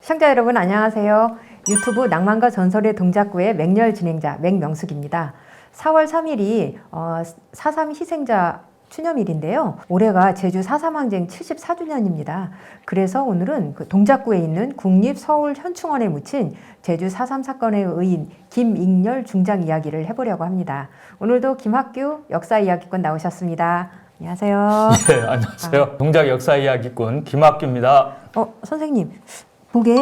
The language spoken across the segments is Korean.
시청자 여러분 안녕하세요. 유튜브 낭만과 전설의 동작구의 맹렬 진행자 맹명숙입니다. 4월 3일이 4.3 희생자 추념일인데요. 올해가 제주 4.3 항쟁 74주년입니다. 그래서 오늘은 그 동작구에 있는 국립서울현충원에 묻힌 제주 4.3 사건의 의인 김익렬 중장 이야기를 해보려고 합니다. 오늘도 김학규 역사이야기꾼 나오셨습니다. 안녕하세요. 네, 안녕하세요. 동작 역사이야기꾼 김학규입니다. 선생님, 그게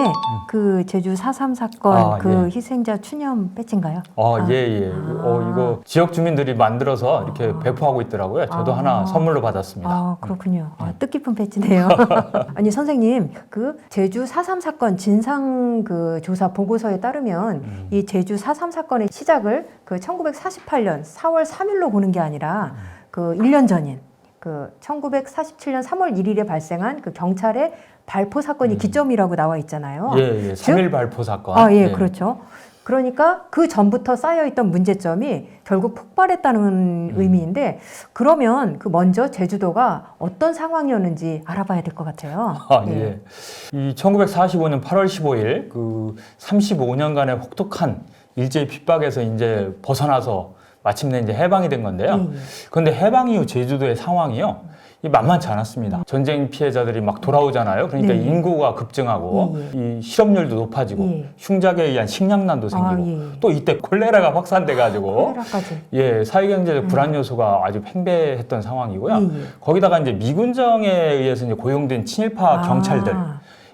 그 제주 4.3 사건 희생자 추념 배지인가요? 예. 이거 지역 주민들이 만들어서 이렇게 배포하고 있더라고요. 저도 하나 선물로 받았습니다. 그렇군요. 뜻깊은 배지네요. 아니, 선생님, 그 제주 4.3 사건 진상 그 조사 보고서에 따르면 이 제주 4.3 사건의 시작을 그 1948년 4월 3일로 보는 게 아니라 그 1년 전인 그 1947년 3월 1일에 발생한 그 경찰의 발포 사건이 기점이라고 나와 있잖아요. 예. 3.1 발포 사건. 예, 그렇죠. 그러니까 그 전부터 쌓여있던 문제점이 결국 폭발했다는 의미인데, 그러면 그 먼저 제주도가 어떤 상황이었는지 알아봐야 될 것 같아요. 예. 이 1945년 8월 15일 그 35년간의 혹독한 일제의 핍박에서 이제 벗어나서 마침내 이제 해방이 된 건데요. 그런데 해방 이후 제주도의 상황이요. 만만치 않았습니다. 전쟁 피해자들이 막 돌아오잖아요. 그러니까 인구가 급증하고 이 실업률도 높아지고 흉작에 의한 식량난도 생기고 또 이때 콜레라가 확산돼가지고 사회경제적 불안 요소가 아주 팽배했던 상황이고요. 거기다가 이제 미군정에 의해서 이제 고용된 친일파 경찰들,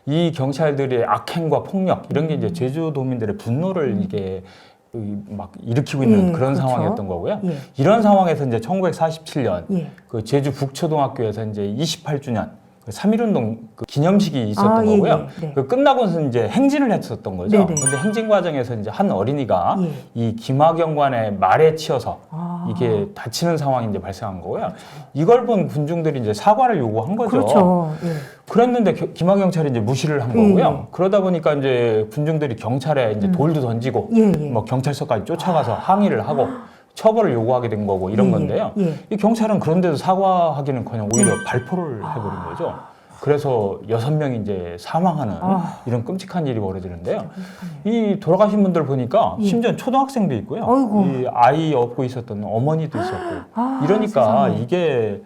이 경찰들의 악행과 폭력 이런 게 이제 제주도민들의 분노를 이게 막 일으키고 있는 그런 상황이었던 거고요. 이런 상황에서 이제 1947년 그 제주 북초등학교에서 이제 28주년 그 3.1운동 그 기념식이 있었던 거고요. 그 끝나고서 이제 행진을 했었던 거죠. 그런데 행진 과정에서 이제 한 어린이가 이 김학영관의 말에 치여서 이게 다치는 상황이 이제 발생한 거고요. 이걸 본 군중들이 이제 사과를 요구한 거죠. 그렇죠. 그랬는데 김학경찰이 이제 무시를 한 거고요. 그러다 보니까 이제 군중들이 경찰에 이제 돌도 던지고 뭐 경찰서까지 쫓아가서 항의를 하고 처벌을 요구하게 된 거고 이런 건데요. 이 경찰은 그런데도 사과하기는커녕 오히려 발포를 해버린 거죠. 그래서 6명이 이제 사망하는 이런 끔찍한 일이 벌어지는데요. 이 돌아가신 분들 보니까 심지어 초등학생도 있고요. 이 아이 업고 있었던 어머니도 있었고 이러니까 이게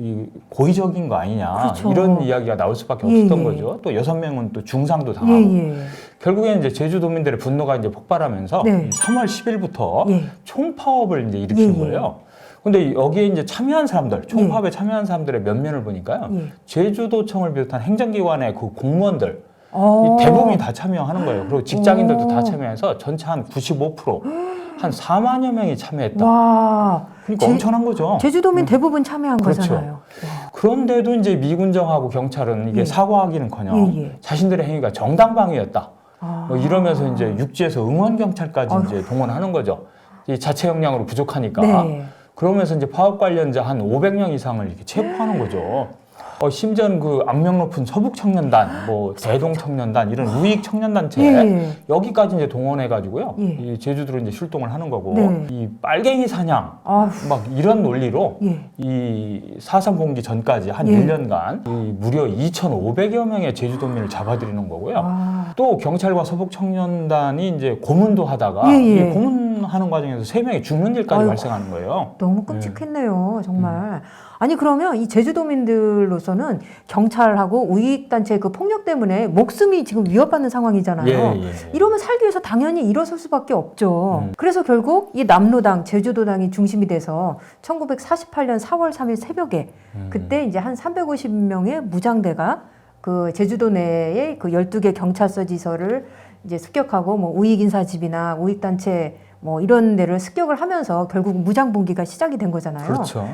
이 고의적인 거 아니냐 이런 이야기가 나올 수밖에 없었던 거죠. 또 6명은 또 중상도 당하고 결국에는 이제 제주도민들의 분노가 이제 폭발하면서 3월 10일부터 총파업을 이제 일으킨 거예요. 근데 여기에 이제 참여한 사람들, 총파업에 참여한 사람들의 면면을 보니까요. 제주도청을 비롯한 행정기관의 그 공무원들 대부분이 다 참여하는 거예요. 그리고 직장인들도 다 참여해서 전체 한 95%, 한 4만여 명이 참여했다. 그러니까 엄청난 거죠. 제주도민 대부분 참여한 거잖아요. 그런데도 이제 미군정하고 경찰은 이게 사과하기는커녕 자신들의 행위가 정당방위였다. 뭐 이러면서 이제 육지에서 응원 경찰까지 이제 동원하는 거죠. 이 자체 역량으로 부족하니까. 그러면서 이제 파업 관련자 한 500명 이상을 이렇게 체포하는 거죠. 심지어는 그 악명 높은 서북청년단, 뭐 대동청년단 이런 우익청년단체 여기까지 이제 동원해가지고요. 이 제주도로 이제 출동을 하는 거고 이 빨갱이 사냥 막 이런 논리로 이 4.3 봉기 전까지 한 1년간 이 무려 2,500여 명의 제주도민을 잡아들이는 거고요. 또 경찰과 서북청년단이 이제 고문도 하다가 이 고문하는 과정에서 3명이 죽는 일까지 발생하는 거예요. 너무 끔찍했네요, 정말. 아니, 그러면 이 제주도민들로서는 경찰하고 우익단체의 그 폭력 때문에 목숨이 지금 위협받는 상황이잖아요. 이러면 살기 위해서 당연히 일어설 수밖에 없죠. 그래서 결국 이 남로당, 제주도당이 중심이 돼서 1948년 4월 3일 새벽에 그때 이제 한 350명의 무장대가 그 제주도 내의 그 12개 경찰서 지서를 이제 습격하고 뭐 우익인사 집이나 우익단체 뭐 이런 데를 습격을 하면서 결국 무장봉기가 시작이 된 거잖아요. 그렇죠.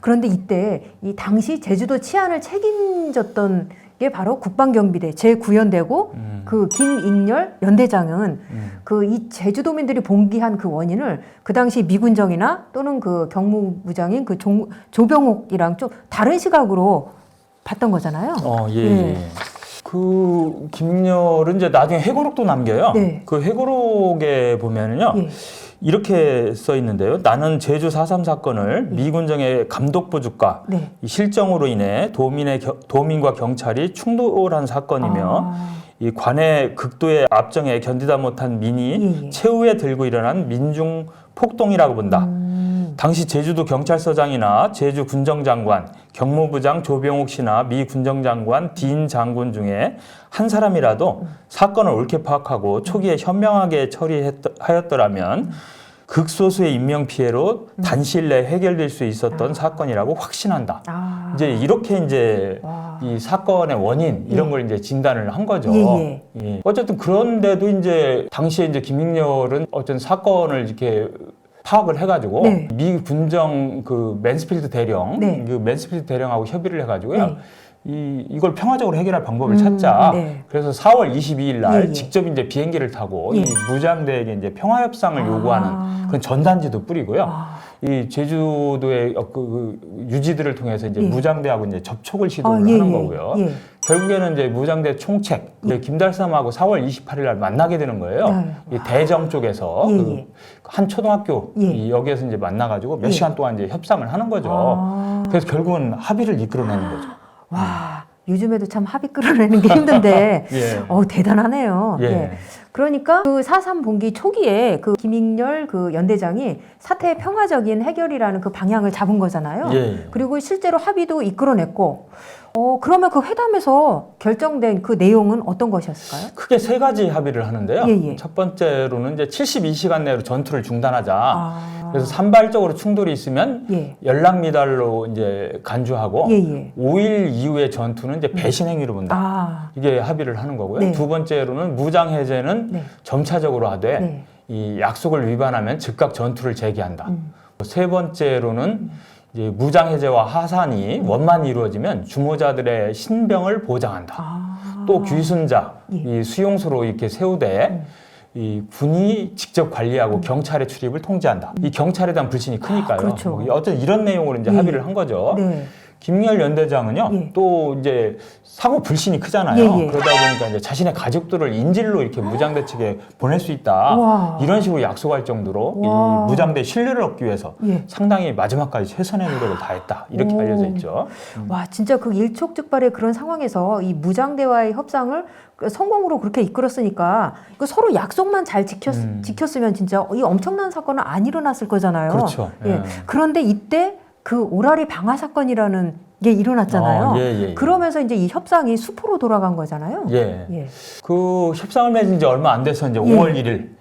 그런데 이때 이 당시 제주도 치안을 책임졌던 게 바로 국방경비대 제9연대고 그 김익렬 연대장은 그 이 제주도민들이 봉기한 그 원인을 그 당시 미군정이나 또는 그 경무부장인 그 조병옥이랑 좀 다른 시각으로 봤던 거잖아요. 그 김익렬은 이제 나중에 회고록도 남겨요. 그 회고록에 보면은요. 이렇게 써 있는데요. 나는 제주 4.3 사건을 미군정의 감독 부족과 실정으로 인해 도민과 경찰이 충돌한 사건이며 이 관의 극도의 압정에 견디다 못한 민이 최후에 들고 일어난 민중 폭동이라고 본다. 당시 제주도 경찰서장이나 제주 군정장관, 경무부장 조병옥 씨나 미 군정장관 딘 장군 중에 한 사람이라도 사건을 옳게 파악하고 초기에 현명하게 처리하였더라면 극소수의 인명피해로 단시일 내에 해결될 수 있었던 사건이라고 확신한다. 이제 이렇게 이제 이 사건의 원인 이런 걸 이제 진단을 한 거죠. 예. 어쨌든 그런데도 이제 당시에 이제 김익렬은 어떤 사건을 이렇게 파악을 해가지고 미 군정 그 맨스필드 대령, 그 맨스필드 대령하고 협의를 해가지고요. 이걸 평화적으로 해결할 방법을 찾자. 그래서 4월 22일 날 직접 이제 비행기를 타고 이 무장대에게 이제 평화 협상을 요구하는 그런 전단지도 뿌리고요. 이 제주도의 그 유지들을 통해서 이제 무장대하고 이제 접촉을 시도를 하는 거고요. 결국에는 이제 무장대 총책 김달삼하고 4월 28일 날 만나게 되는 거예요. 이 대정 쪽에서 한 초등학교 여기에서 이제 만나가지고 몇 시간 동안 이제 협상을 하는 거죠. 그래서 결국은 합의를 이끌어내는 거죠. 와, 요즘에도 참 합의 끌어내는 게 힘든데, 대단하네요. 그러니까 그 4.3 분기 초기에 그 김익렬 그 연대장이 사태의 평화적인 해결이라는 그 방향을 잡은 거잖아요. 그리고 실제로 합의도 이끌어냈고, 그러면 그 회담에서 결정된 그 내용은 어떤 것이었을까요? 크게 세 가지 합의를 하는데요. 첫 번째로는 이제 72시간 내로 전투를 중단하자. 그래서 산발적으로 충돌이 있으면 연락 미달로 이제 간주하고 5일 이후의 전투는 이제 배신 행위로 본다. 이게 합의를 하는 거고요. 두 번째로는 무장 해제는 점차적으로 하되 이 약속을 위반하면 즉각 전투를 재개한다. 세 번째로는 이제 무장 해제와 하산이 원만히 이루어지면 주모자들의 신병을 보장한다. 또 귀순자, 이 수용소로 이렇게 세우되 이 군이 직접 관리하고 경찰의 출입을 통제한다. 이 경찰에 대한 불신이 크니까요. 그렇죠. 뭐 어쨌든 이런 내용으로 이제 합의를 한 거죠. 김익렬 연대장은요, 또 이제 사고 불신이 크잖아요. 그러다 보니까 이제 자신의 가족들을 인질로 이렇게 무장대 측에 보낼 수 있다. 이런 식으로 약속할 정도로 이 무장대 신뢰를 얻기 위해서 상당히 마지막까지 최선의 노력을 다했다. 이렇게 알려져 있죠. 와, 진짜 그 일촉즉발의 그런 상황에서 이 무장대와의 협상을 성공으로 그렇게 이끌었으니까 서로 약속만 잘 지켰으면 진짜 이 엄청난 사건은 안 일어났을 거잖아요. 그렇죠. 그런데 이때 그 오라리 방화 사건이라는 게 일어났잖아요. 그러면서 이제 이 협상이 수포로 돌아간 거잖아요. 그 협상을 맺은 지 얼마 안 돼서 이제 5월 1일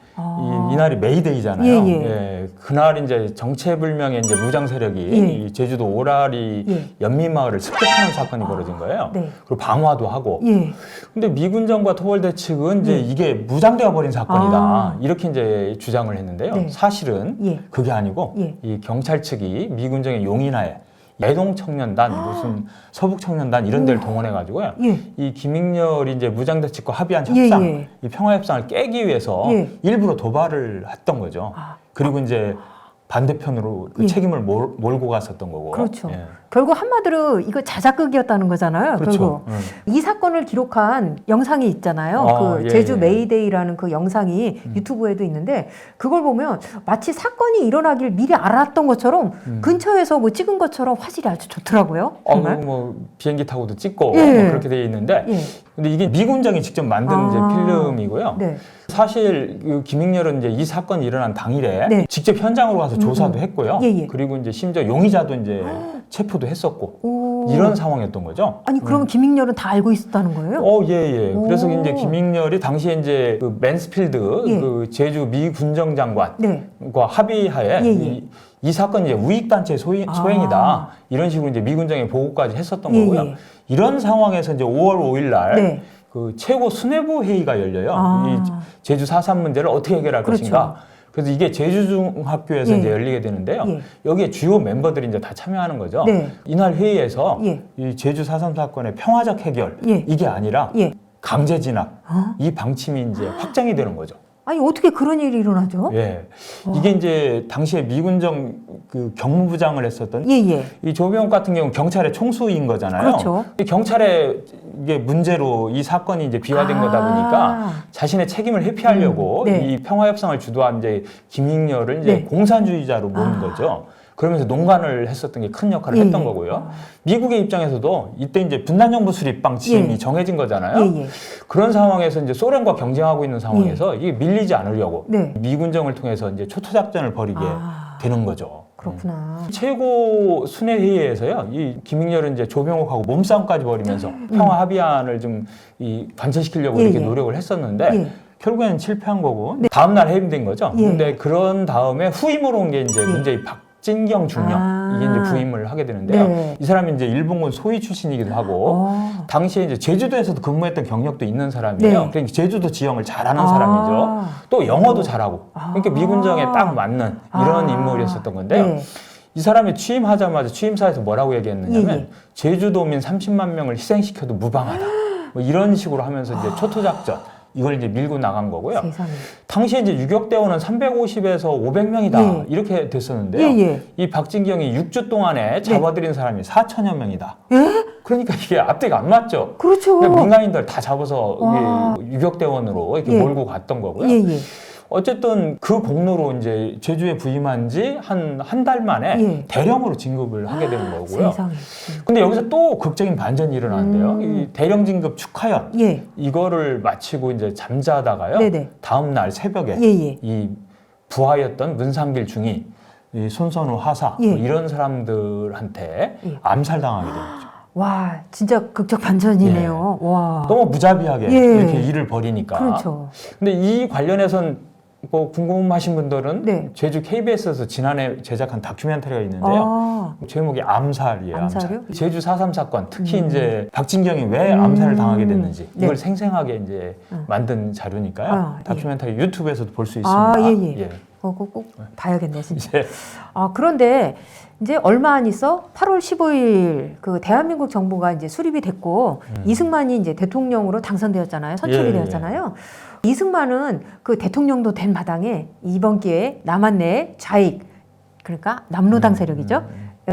이날이 메이데이잖아요. 그날 이제 정체불명의 이제 무장 세력이 이 제주도 오라리 연민마을을 습격하는 사건이 벌어진 거예요. 그리고 방화도 하고. 근데 미군정과 토벌대 측은 이제 이게 무장되어 버린 사건이다. 이렇게 이제 주장을 했는데요. 사실은 그게 아니고 이 경찰 측이 미군정의 용인하에 예동청년단, 무슨 서북청년단 이런 데를 동원해가지고요. 이 김익렬이 이제 무장대 측과 합의한 협상, 이 평화협상을 깨기 위해서 일부러 도발을 했던 거죠. 그리고 이제 반대편으로 그 책임을 몰고 갔었던 거고. 그렇죠. 결국 한마디로 이거 자작극이었다는 거잖아요. 그렇죠. 결국 이 사건을 기록한 영상이 있잖아요. 그 제주 메이데이라는 그 영상이 유튜브에도 있는데 그걸 보면 마치 사건이 일어나길 미리 알았던 것처럼 근처에서 뭐 찍은 것처럼 화질이 아주 좋더라고요. 정말. 뭐 비행기 타고도 찍고 뭐 그렇게 되어 있는데 근데 이게 미군정이 직접 만든 이제 필름이고요. 사실 그 김익렬은 이제 이 사건이 일어난 당일에 직접 현장으로 가서 조사도 했고요. 그리고 이제 심지어 용의자도 이제 체포도 했었고 이런 상황이었던 거죠. 아니 그러면 김익렬은 다 알고 있었다는 거예요? 그래서 이제 김익렬이 당시에 이제 그 맨스필드 그 제주 미 군정장관과 합의하에 이 사건이 이제 우익단체 소행이다. 이런 식으로 이제 미군정에 보고까지 했었던 거고요. 이런 상황에서 이제 5월 5일 날 그 최고 수뇌부 회의가 열려요. 이 제주 4.3 문제를 어떻게 해결할 것인가. 그래서 이게 제주중학교에서 이제 열리게 되는데요. 여기에 주요 멤버들이 이제 다 참여하는 거죠. 이날 회의에서 이 제주 4.3 사건의 평화적 해결 이게 아니라 강제 진압 이 방침이 이제 확정이 되는 거죠. 아니 어떻게 그런 일이 일어나죠? 이게 이제 당시에 미군정 그 경무부장을 했었던 이 조병옥 같은 경우는 경찰의 총수인 거잖아요. 그렇죠. 경찰의 이게 문제로 이 사건이 이제 비화된 거다 보니까 자신의 책임을 회피하려고 이 평화협상을 주도한 이제 김익렬을 이제 공산주의자로 모는 거죠. 그러면서 농간을 했었던 게 큰 역할을 예, 했던 예. 거고요. 미국의 입장에서도 이때 이제 분단정부 수립 방침이 예. 정해진 거잖아요. 예, 예. 그런 상황에서 이제 소련과 경쟁하고 있는 상황에서 이게 밀리지 않으려고 네. 미군정을 통해서 이제 초토작전을 벌이게 되는 거죠. 그렇구나. 최고 순회 회의에서요, 이 김익렬은 이제 조병옥하고 몸싸움까지 벌이면서 평화 합의안을 좀 관철시키려고 예, 이렇게 예. 노력을 했었는데 예. 결국에는 실패한 거고 다음 날 해임된 거죠. 예. 근데 그런 다음에 후임으로 온 게 이제 문제의 박진경 중령 이게 이제 부임을 하게 되는데요. 네. 이 사람이 이제 일본군 소위 출신이기도 하고 당시에 이제 제주도에서도 근무했던 경력도 있는 사람이에요. 네. 그러니까 제주도 지형을 잘 아는 사람이죠. 또 영어도 잘하고 그러니까 미군정에 딱 맞는 이런 인물이었었던 건데요. 네. 이 사람이 취임하자마자 취임사에서 뭐라고 얘기했느냐면 예, 예. 제주도민 30만 명을 희생시켜도 무방하다. 뭐 이런 식으로 하면서 이제 초토작전 이걸 이제 밀고 나간 거고요. 세상에. 당시에 이제 유격대원은 350에서 500명이다 예. 이렇게 됐었는데요. 예, 예. 이 박진경이 6주 동안에 잡아들인 사람이 4천여 명이다. 예? 그러니까 이게 앞뒤가 안 맞죠. 그렇죠. 그냥 민간인들 다 잡아서 와. 이게 유격대원으로 이렇게 예. 몰고 갔던 거고요. 예, 예. 어쨌든 그 공로로 이제 제주에 부임한 지 한 달 만에 예. 대령으로 진급을 하게 되는 거고요. 세상에. 근데 여기서 또 극적인 반전이 일어나는데요. 이 대령 진급 축하연 예. 이거를 마치고 이제 잠자다가요. 네네. 다음 날 새벽에 예, 예. 이 부하였던 문상길 중위, 이 손선우 하사 예. 뭐 이런 사람들한테 예. 암살당하게 되는 거죠. 와, 진짜 극적 반전이네요. 와. 너무 무자비하게 예. 이렇게 일을 벌이니까. 그렇죠. 근데 이 관련해선 뭐 궁금하신 분들은 네. 제주 KBS에서 지난해 제작한 다큐멘터리가 있는데요. 아. 제목이 암살이에요. 암살이요? 암살. 제주 4.3 사건, 특히 이제 박진경이 왜 암살을 당하게 됐는지 네. 이걸 생생하게 이제 만든 자료니까요. 아, 예. 다큐멘터리 유튜브에서도 볼 수 있습니다. 아, 예, 예. 꼭 봐야겠네, 진짜. 예. 아, 그런데 이제 얼마 안 있어 8월 15일 그 대한민국 정부가 이제 수립이 됐고 이승만이 이제 대통령으로 당선되었잖아요. 선출이 예, 되었잖아요. 이승만은 그 대통령도 된 마당에 이번 기회에 남한내 좌익 그러니까 남로당 세력이죠.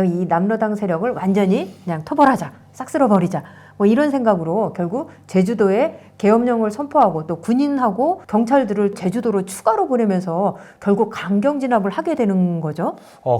이 남로당 세력을 완전히 그냥 토벌하자, 싹 쓸어버리자. 뭐 이런 생각으로 결국 제주도에 계엄령을 선포하고 또 군인하고 경찰들을 제주도로 추가로 보내면서 결국 강경 진압을 하게 되는 거죠.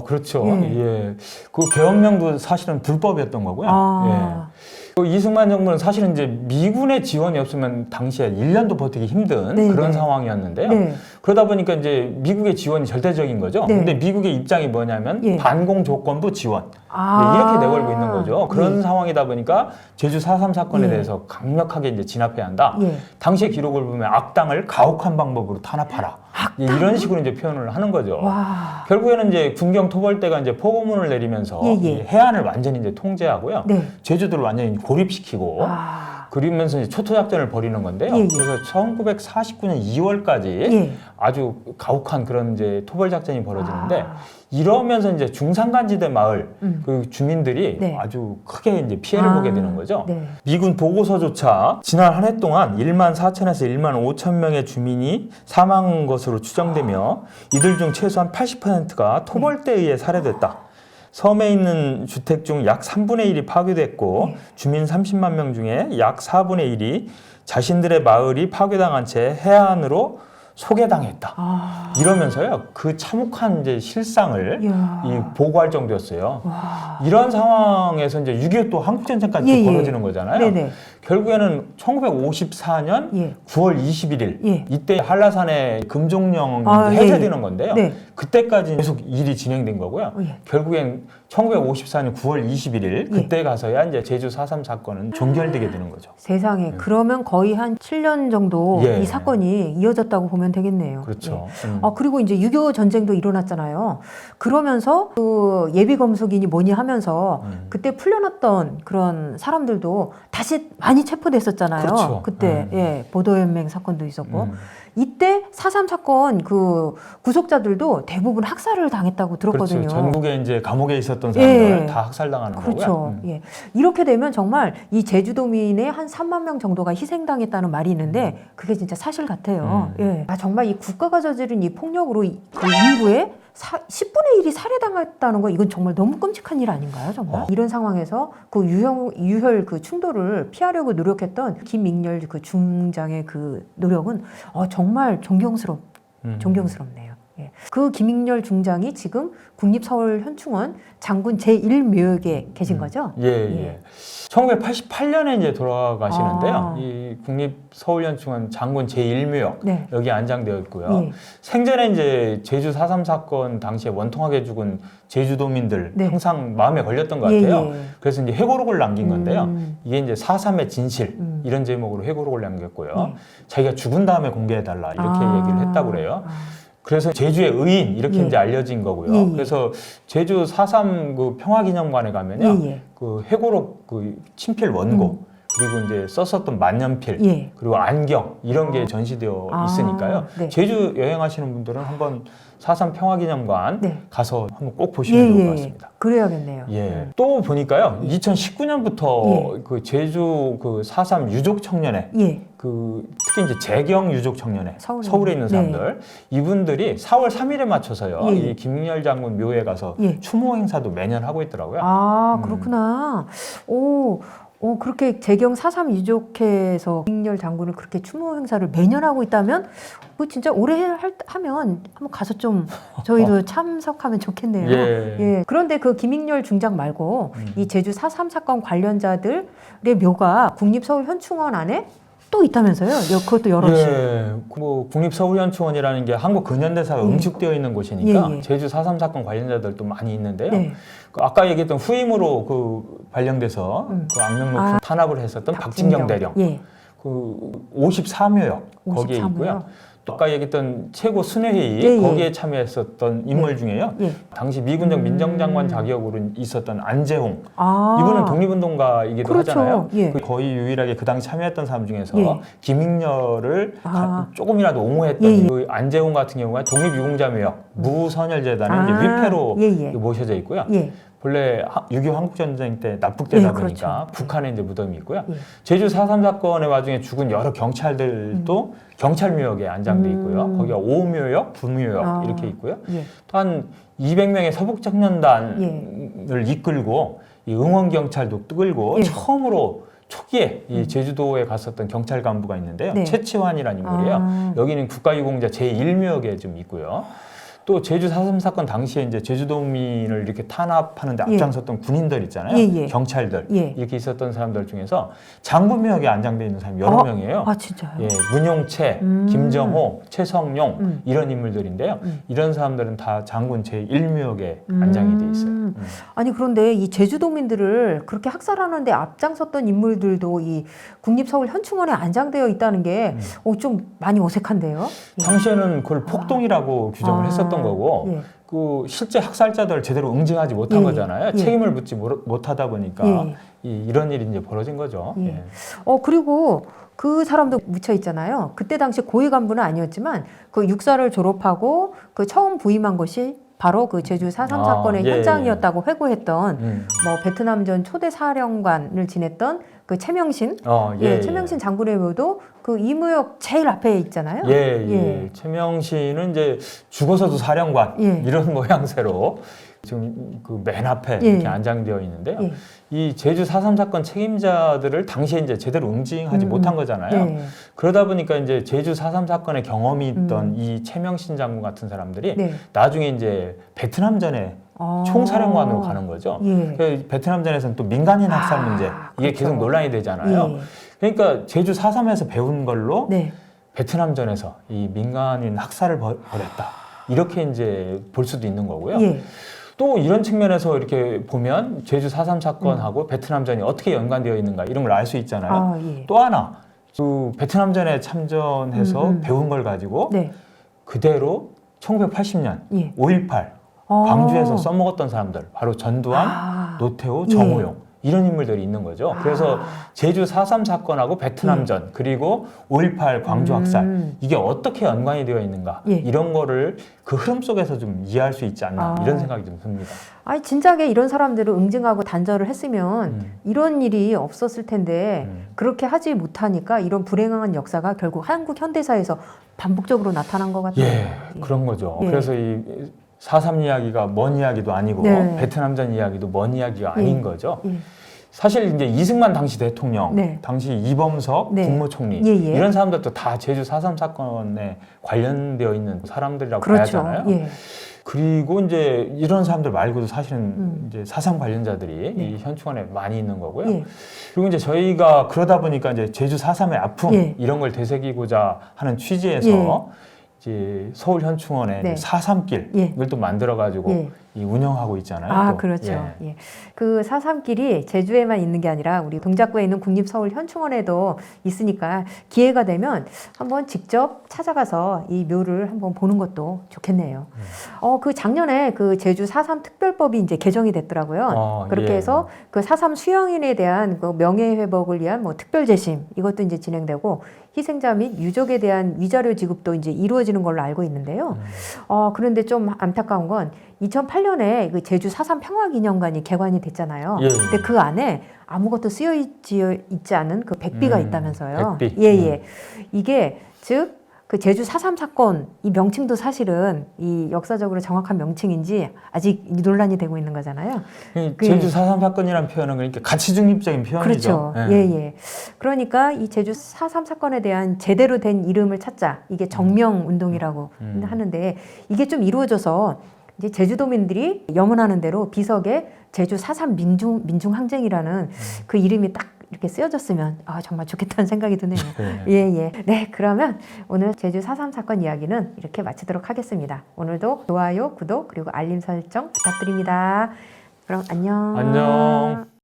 그렇죠. 예. 예. 그 계엄령도 사실은 불법이었던 거고요. 아. 예. 그 이승만 정부는 사실은 이제 미군의 지원이 없으면 당시에 1년도 버티기 힘든 네, 그런 네. 상황이었는데요. 네. 그러다 보니까 이제 미국의 지원이 절대적인 거죠. 네. 근데 미국의 입장이 뭐냐면 예. 반공 조건부 지원. 아. 네, 이렇게 내걸고 있는 거죠. 그런 예. 상황이다 보니까 제주 4.3 사건에 예. 대해서 강력하게 이제 진압해야 한다. 예. 당시의 기록을 보면 악당을 가혹한 방법으로 탄압하라. 예, 이런 식으로 이제 표현을 하는 거죠. 와. 결국에는 이제 군경 토벌대가 이제 포고문을 내리면서 예, 예. 이 해안을 완전히 이제 통제하고요. 네. 제주도를 완전히 고립시키고 아. 그러면서 이제 초토작전을 벌이는 건데요. 예, 예. 그래서 1949년 2월까지 예. 아주 가혹한 그런 이제 토벌 작전이 벌어지는데 이러면서 이제 중산간지대 마을 그 주민들이 네. 아주 크게 이제 피해를 보게 되는 거죠. 네. 미군 보고서조차 지난 한 해 동안 1만 4천에서 1만 5천 명의 주민이 사망한 것으로 추정되며 이들 중 최소한 80%가 토벌대에 의해 살해됐다. 섬에 있는 주택 중 약 3분의 1이 파괴됐고 주민 30만 명 중에 약 4분의 1이 자신들의 마을이 파괴당한 채 해안으로 소개당했다. 아. 이러면서요 그 참혹한 이제 실상을 이야. 이 보고할 정도였어요. 와. 이런 상황에서 이제 6.25 또 한국전쟁까지 예, 예. 벌어지는 거잖아요. 네네. 결국에는 1954년 예. 9월 21일 예. 이때 한라산의 금종령이 아, 해제되는 예. 건데요. 네. 그때까지 계속 일이 진행된 거고요. 예. 결국엔 1954년 9월 21일 예. 그때 가서야 이제 제주 4.3 사건은 종결되게 되는 거죠. 세상에 그러면 거의 한 7년 정도 예. 이 사건이 이어졌다고 보면 되겠네요. 그렇죠. 예. 그리고 이제 6.25 전쟁도 일어났잖아요. 그러면서 그 예비 검속인이 뭐니 하면서 그때 풀려났던 그런 사람들도 다시 많이 체포됐었잖아요. 그렇죠. 그때 예, 보도연맹 사건도 있었고 이때 4.3 사건 그 구속자들도 대부분 학살을 당했다고 들었거든요. 그렇죠. 전국에 이제 감옥에 있었던 사람들 예. 다 학살당하는 그렇죠. 거고요. 예. 이렇게 되면 정말 이 제주도민의 한 3만 명 정도가 희생당했다는 말이 있는데 그게 진짜 사실 같아요. 예. 아, 정말 이 국가가 저지른 이 폭력으로 그 인구의 10분의 1이 살해당했다는 거 이건 정말 너무 끔찍한 일 아닌가요, 정말? 이런 상황에서 그 유혈 그 충돌을 피하려고 노력했던 김익렬 그 중장의 그 노력은 정말 존경스럽네요. 예. 그 김익렬 중장이 지금 국립서울현충원 장군 제1묘역에 계신 거죠? 예. 1988년에 이제 돌아가시는데요. 아. 이 국립서울현충원 장군 제1묘역 네. 여기 안장되어 있고요. 예. 생전에 이제 제주 4.3 사건 당시에 원통하게 죽은 제주도민들 네. 항상 마음에 걸렸던 것 같아요. 예. 그래서 이제 회고록을 남긴 건데요. 이게 이제 4.3의 진실 이런 제목으로 회고록을 남겼고요. 자기가 죽은 다음에 공개해달라 이렇게 얘기를 했다고 그래요. 그래서 제주의 의인 이렇게 예. 이제 알려진 거고요. 예. 그래서 제주 4.3 그 평화기념관에 가면요, 예. 그 회고록 그 친필 원고 그리고 이제 썼었던 만년필 예. 그리고 안경 이런 게 전시되어 있으니까요. 네. 제주 여행하시는 분들은 한번 4.3 평화기념관 네. 가서 한번 꼭 보시면 좋을 것 같습니다. 그래야겠네요. 예. 또 보니까요, 2019년부터 그 제주 그 4.3 유족 청년회 예. 그 특히 이제 재경 유족 청년회 서울에 있는 네. 사람들 이분들이 4월 3일에 맞춰서요 예. 이 김익렬 장군 묘에 가서 예. 추모 행사도 매년 하고 있더라고요. 아, 그렇구나. 그렇게 재경 4.3 유족회에서 김익렬 장군을 그렇게 추모 행사를 매년 하고 있다면, 뭐 진짜 올해 하면 한번 가서 좀 저희도 참석하면 좋겠네요. 예. 그런데 그 김익렬 중장 말고 이 제주 4.3 사건 관련자들의 묘가 국립서울현충원 안에 또 있다면서요? 그것도 여럿이. 예, 뭐 국립서울현충원이라는 게 한국 근현대사가 응축되어 있는 곳이니까 예. 제주 4.3 사건 관련자들도 많이 있는데요. 네. 그 아까 얘기했던 후임으로 그 발령돼서 그 악명 높은 탄압을 했었던 박진경 대령, 예. 그 54묘역 거기에 54묘역. 있고요. 또 아까 얘기했던 최고 순회회의 예. 거기에 참여했었던 인물 중에요. 예. 당시 미군정 민정장관 자격으로 있었던 안재홍. 아. 이분은 독립운동가이기도 그렇죠. 하잖아요. 예. 거의 유일하게 그 당시 참여했던 사람 중에서 예. 김익렬을 아. 조금이라도 옹호했던 예. 그 안재홍 같은 경우가 독립유공자묘역 무선열재단의 이제 아. 위패로 예. 모셔져 있고요. 예. 본래 6.25 한국전쟁 때 납북되다 예, 보니까 그렇죠. 북한에 이제 무덤이 있고요. 예. 제주 4.3 사건의 와중에 죽은 여러 경찰들도 경찰묘역에 안장돼 있고요. 거기가 5묘역, 9묘역 아. 이렇게 있고요. 예. 또 한 200명의 서북청년단을 이끌고 이 응원경찰도 끌고 예. 처음으로 초기에 이 제주도에 갔었던 경찰 간부가 있는데요. 네. 최치환이라는 인물이에요. 아. 여기는 국가유공자 제1묘역에 좀 있고요. 또 제주 4.3 사건 당시에 이제 제주도민을 이렇게 탄압하는데 예. 앞장섰던 군인들 있잖아요. 예. 경찰들 예. 이렇게 있었던 사람들 중에서 장군묘역에 안장돼 있는 사람이 여러 명이에요. 아, 진짜요? 예, 문용채, 김정호, 최성용 이런 인물들인데요. 이런 사람들은 다 장군 제1묘역에 안장이 돼 있어요. 아니, 그런데 이 제주도민들을 그렇게 학살하는데 앞장섰던 인물들도 이 국립서울현충원에 안장되어 있다는 게 좀 많이 어색한데요? 당시에는 그걸 폭동이라고 규정을 했었던 거고 예. 그 실제 학살자들 제대로 응징하지 못한 예. 거잖아요. 예. 책임을 묻지 못하다 보니까 예. 이런 일이 이제 벌어진 거죠. 예. 예. 그리고 그 사람도 묻혀 있잖아요. 그때 당시 고위 간부는 아니었지만 그 육사를 졸업하고 그 처음 부임한 것이 바로 그 제주 4.3 사건의 예. 현장이었다고 회고했던 뭐 베트남전 초대 사령관을 지냈던 그 최명신, 최명신 장군의 묘도 그 이무역 제일 앞에 있잖아요. 예. 최명신은 이제 죽어서도 사령관 예. 이런 모양새로 지금 그 맨 앞에 예. 이렇게 안장되어 있는데요. 예. 이 제주 4.3 사건 책임자들을 당시에 이제 제대로 응징하지 못한 거잖아요. 네. 그러다 보니까 이제 제주 4.3 사건의 경험이 있던 이 최명신 장군 같은 사람들이 네. 나중에 이제 베트남전에 총사령관으로 가는 거죠. 예. 그 베트남전에서는 또 민간인 학살 문제 이게 그렇죠. 계속 논란이 되잖아요. 예. 그러니까 제주 4.3에서 배운 걸로 네. 베트남전에서 이 민간인 학살을 벌였다. 이렇게 이제 볼 수도 있는 거고요. 예. 또 이런 측면에서 이렇게 보면 제주 4.3 사건하고 베트남전이 어떻게 연관되어 있는가 이런 걸 알 수 있잖아요. 예. 또 하나 그 베트남전에 참전해서 배운 걸 가지고 네. 그대로 1980년 예. 5.18 광주에서 써먹었던 사람들 바로 전두환, 노태우, 정호용 이런 인물들이 있는 거죠. 그래서 제주 4.3 사건하고 베트남전 그리고 5.18 광주 학살 이게 어떻게 연관이 되어 있는가 이런 거를 그 흐름 속에서 좀 이해할 수 있지 않나 이런 생각이 좀 듭니다. 아니, 진작에 이런 사람들을 응징하고 단절을 했으면 이런 일이 없었을 텐데 그렇게 하지 못하니까 이런 불행한 역사가 결국 한국 현대사에서 반복적으로 나타난 것 같아요. 예, 그런 거죠. 예. 그래서 이 4.3 이야기가 먼 이야기도 아니고 네. 베트남전 이야기도 먼 이야기가 아닌 거죠. 예. 사실 이제 이승만 당시 대통령, 네. 당시 이범석 네. 국무총리 예, 예. 이런 사람들도 다 제주 4.3 사건에 관련되어 있는 사람들이라고 그렇죠. 봐야 하잖아요. 예. 그리고 이제 이런 사람들 말고도 사실은 이제 4.3 관련자들이 네. 이 현충원에 많이 있는 거고요. 예. 그리고 이제 저희가 그러다 보니까 이제 제주 4.3의 아픔 예. 이런 걸 되새기고자 하는 취지에서 예. 이제 서울 현충원에 네. 4.3길을 예. 또 만들어가지고 예. 이 운영하고 있잖아요. 아, 또. 그렇죠. 예. 예. 그 4.3길이 제주에만 있는 게 아니라 우리 동작구에 있는 국립서울현충원에도 있으니까 기회가 되면 한번 직접 찾아가서 이 묘를 한번 보는 것도 좋겠네요. 그 작년에 그 제주 4.3 특별법이 이제 개정이 됐더라고요. 그렇게 예. 해서 그 4.3 수영인에 대한 그 명예회복을 위한 뭐 특별재심 이것도 이제 진행되고 희생자 및 유족에 대한 위자료 지급도 이제 이루어지는 걸로 알고 있는데요. 그런데 좀 안타까운 건 2008년에 그 제주 4.3 평화기념관이 개관이 됐잖아요. 예. 근데 그 안에 아무것도 쓰여 있지 않은 그 백비가 있다면서요. 백비. 예. 이게 즉 그 제주 4.3 사건 이 명칭도 사실은 이 역사적으로 정확한 명칭인지 아직 논란이 되고 있는 거잖아요. 제주 4.3 사건이라는 표현은 그러니까 가치 중립적인 표현이죠. 그렇죠. 예. 그러니까 이 제주 4.3 사건에 대한 제대로 된 이름을 찾자. 이게 정명 운동이라고 하는데 이게 좀 이루어져서 이제 제주도민들이 염원하는 대로 비석에 제주 4.3 민중항쟁이라는 그 이름이 딱 이렇게 쓰여졌으면 정말 좋겠다는 생각이 드네요. 예. 네, 그러면 오늘 제주 4.3 사건 이야기는 이렇게 마치도록 하겠습니다. 오늘도 좋아요, 구독, 그리고 알림 설정 부탁드립니다. 그럼 안녕. 안녕.